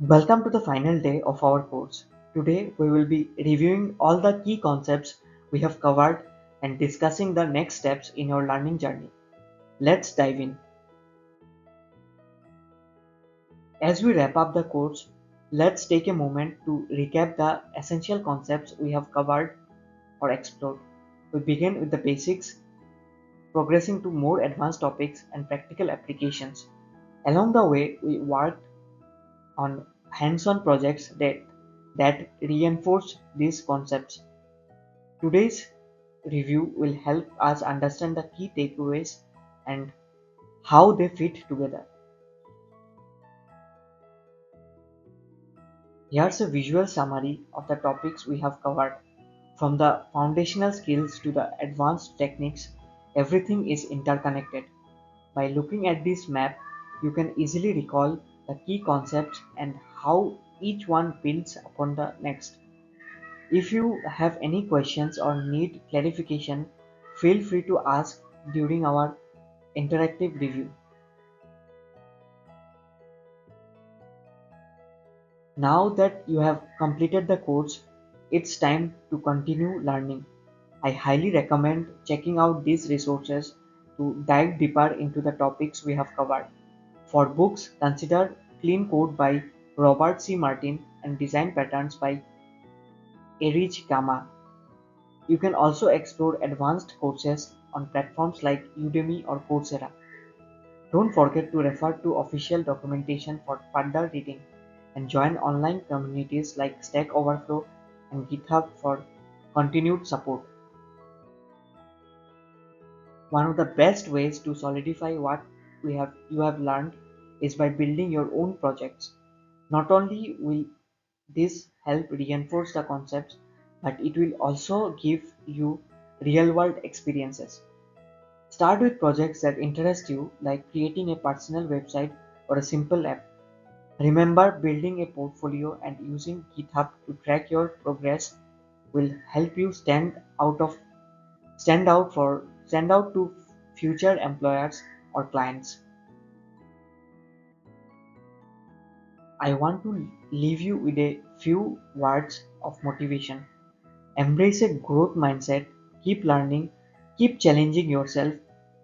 Welcome to the final day of our course. Today we will be reviewing all the key concepts we have covered and discussing the next steps in your learning journey. Let's dive in. As we wrap up the course, let's take a moment to recap the essential concepts we have covered or explored. We begin with the basics, progressing to more advanced topics and practical applications. Along the way, we worked on hands-on projects that reinforce these concepts. Today's review will help us understand the key takeaways and how they fit together. Here's a visual summary of the topics we have covered. From the foundational skills to the advanced techniques, everything is interconnected. By looking at this map, you can easily recall the key concepts and how each one builds upon the next. If you have any questions or need clarification, feel free to ask during our interactive review. Now that you have completed the course, it's time to continue learning. I highly recommend checking out these resources to dive deeper into the topics we have covered. For books, consider Clean Code by Robert C. Martin and Design Patterns by Erich Gamma. You can also explore advanced courses on platforms like Udemy or Coursera. Don't forget to refer to official documentation for further reading and join online communities like Stack Overflow and GitHub for continued support. One of the best ways to solidify what you have learned is by building your own projects. Not only will this help reinforce the concepts, but it will also give you real world experiences. Start with projects that interest you, like creating a personal website or a simple app. Remember, building a portfolio and using GitHub to track your progress will help you stand out to future employers or clients. I want to leave you with a few words of motivation. Embrace a growth mindset, keep learning, keep challenging yourself,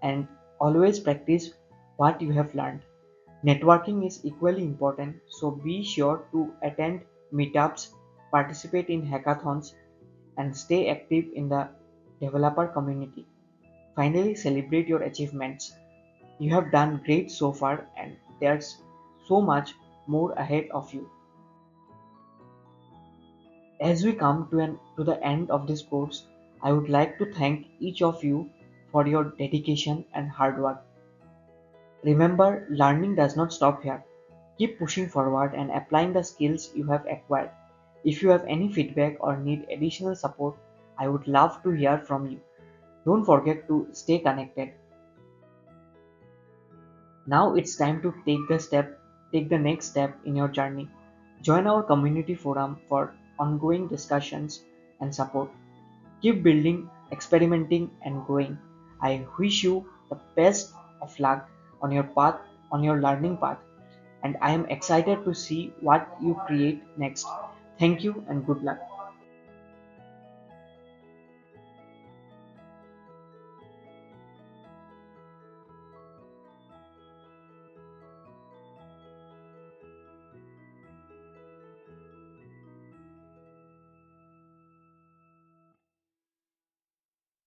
and always practice what you have learned. Networking is equally important, so be sure to attend meetups, participate in hackathons, and stay active in the developer community. Finally, celebrate your achievements. You have done great so far, and there's so much more ahead of you. As we come to the end of this course, I would like to thank each of you for your dedication and hard work. Remember, learning does not stop here. Keep pushing forward and applying the skills you have acquired. If you have any feedback or need additional support, I would love to hear from you. Don't forget to stay connected. Now it's time to take the next step in your journey. Join our community forum for ongoing discussions and support. Keep building, experimenting, and growing. I wish you the best of luck on your path, on your learning path, and I am excited to see what you create next. Thank you and good luck.